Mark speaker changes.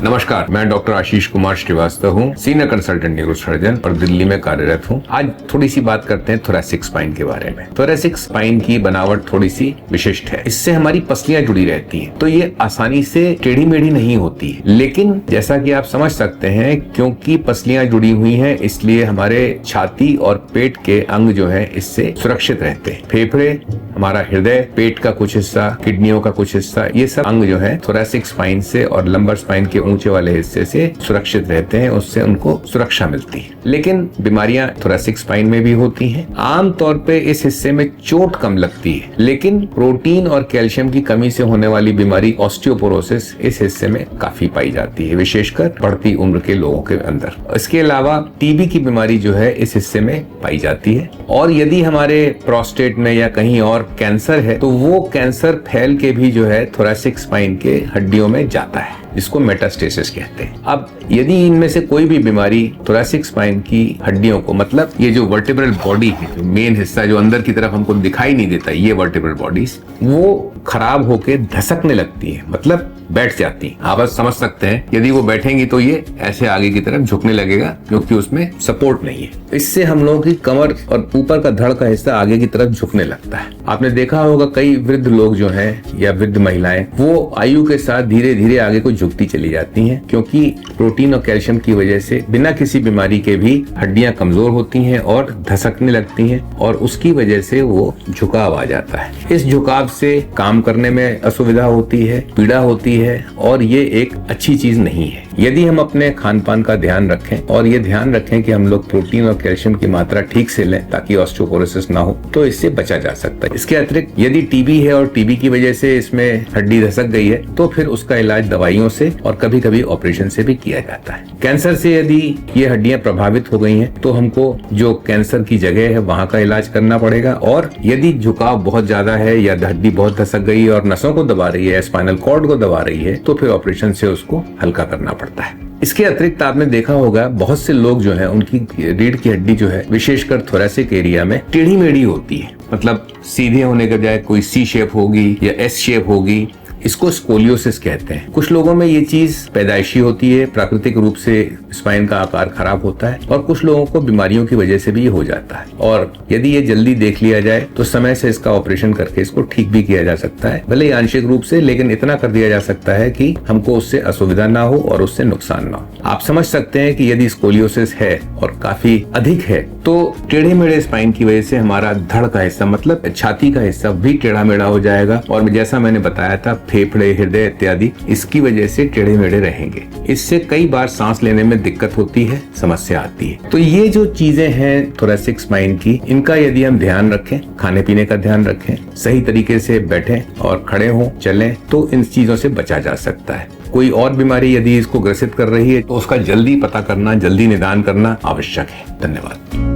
Speaker 1: नमस्कार, मैं डॉक्टर आशीष कुमार श्रीवास्तव हूँ, सीनियर कंसल्टेंट न्यूरोसर्जन और दिल्ली में कार्यरत हूँ। आज थोड़ी सी बात करते हैं थोरैसिक स्पाइन के बारे में। थोरैसिक स्पाइन की बनावट थोड़ी सी विशिष्ट है। इससे हमारी पसलियां जुड़ी रहती हैं, तो ये आसानी से टेढ़ी मेढ़ी नहीं होती है। लेकिन जैसा कि आप समझ सकते हैं, क्योंकि पसलियां जुड़ी हुई हैं, इसलिए हमारे छाती और पेट के अंग जो है इससे सुरक्षित रहते हैं। फेफड़े, हमारा हृदय, पेट का कुछ हिस्सा, किडनियों का कुछ हिस्सा, ये सब अंग जो है थोरैसिक स्पाइन से और लंबर स्पाइन के ऊंचे वाले हिस्से से सुरक्षित रहते हैं, उससे उनको सुरक्षा मिलती है। लेकिन बीमारियां थोरैसिक स्पाइन में भी होती हैं। आमतौर पे इस हिस्से में चोट कम लगती है, लेकिन प्रोटीन और कैल्शियम की कमी से होने वाली बीमारी ऑस्टियोपोरोसिस इस हिस्से में काफी पाई जाती है, विशेषकर बढ़ती उम्र के लोगों के अंदर। इसके अलावा टीबी की बीमारी जो है इस हिस्से में पाई जाती है। और यदि हमारे प्रोस्टेट में या कहीं और कैंसर है, तो वो कैंसर फैल के भी जो है थोरैसिक स्पाइन के हड्डियों में जाता है, जिसको मेटास्टेसिस कहते हैं। अब यदि इनमें से कोई भी बीमारी थोरैसिक स्पाइन की हड्डियों को, मतलब ये जो वर्टिब्रल बॉडी है, जो मेन हिस्सा जो अंदर की तरफ हमको दिखाई नहीं देता, ये वर्टिब्रल बॉडीज वो खराब होके धसकने लगती है, मतलब बैठ जाती हैं। आप समझ सकते हैं, यदि वो बैठेंगी तो ये ऐसे आगे की तरफ झुकने लगेगा, क्योंकि उसमें सपोर्ट नहीं है। इससे हम लोगों की कमर और ऊपर का धड़ का हिस्सा आगे की तरफ झुकने लगता है। आपने देखा होगा कई वृद्ध लोग जो हैं या वृद्ध महिलाएं, वो आयु के साथ धीरे धीरे आगे को झुकती चली जाती हैं, क्योंकि प्रोटीन और कैल्शियम की वजह से बिना किसी बीमारी के भी हड्डियां कमजोर होती हैं और धसकने लगती हैं, और उसकी वजह से वो झुकाव आ जाता है। इस झुकाव से काम करने में असुविधा होती है, पीड़ा होती है, और ये एक अच्छी चीज नहीं है। यदि हम अपने खान पान का ध्यान रखें और ये ध्यान रखें कि हम लोग प्रोटीन और कैल्शियम की मात्रा ठीक से लें ताकि ऑस्टियोपोरोसिस ना हो, तो इससे बचा जा सकता है। इसके अतिरिक्त यदि टीबी है और टीबी की वजह से इसमें हड्डी धसक गई है, तो फिर उसका इलाज दवाइयों से और कभी कभी ऑपरेशन से भी किया जाता है। कैंसर से यदि ये हड्डियां प्रभावित हो गई हैं, तो हमको जो कैंसर की जगह है वहां का इलाज करना पड़ेगा। और यदि झुकाव बहुत ज्यादा है या हड्डी बहुत धसक गई है और नसों को दबा रही है, स्पाइनल कॉर्ड को दबा रही है, तो फिर ऑपरेशन से उसको हल्का करना पड़ता है। इसके अतिरिक्त आपने देखा होगा बहुत से लोग जो है, उनकी रीढ़ की हड्डी जो है विशेषकर थोरैसिक एरिया में टेढ़ी मेढ़ी होती है, मतलब सीधे होने के बजाय कोई सी शेप होगी या एस शेप होगी। इसको स्कोलियोसिस कहते हैं। कुछ लोगों में ये चीज पैदाइशी होती है, प्राकृतिक रूप से स्पाइन का आकार खराब होता है, और कुछ लोगों को बीमारियों की वजह से भी ये हो जाता है। और यदि ये जल्दी देख लिया जाए तो समय से इसका ऑपरेशन करके इसको ठीक भी किया जा सकता है, भले ही आंशिक रूप से, लेकिन इतना कर दिया जा सकता है कि हमको उससे असुविधा ना हो और उससे नुकसान ना हो। आप समझ सकते हैं कि यदि स्कोलियोसिस है और काफी अधिक है, तो टेढ़े मेढ़े स्पाइन की वजह से हमारा धड़ का हिस्सा, मतलब छाती का हिस्सा भी टेढ़ा मेढ़ा हो जाएगा, और जैसा मैंने बताया था फेफड़े, हृदय इत्यादि इसकी वजह से टेढ़े मेढ़े रहेंगे। इससे कई बार सांस लेने में दिक्कत होती है, समस्या आती है। तो ये जो चीजें हैं थोरैसिक स्पाइन की, इनका यदि हम ध्यान रखें, खाने पीने का ध्यान रखें, सही तरीके से बैठें और खड़े हों, चलें, तो इन चीजों से बचा जा सकता है। कोई और बीमारी यदि इसको ग्रसित कर रही है, तो उसका जल्दी पता करना, जल्दी निदान करना आवश्यक है। धन्यवाद।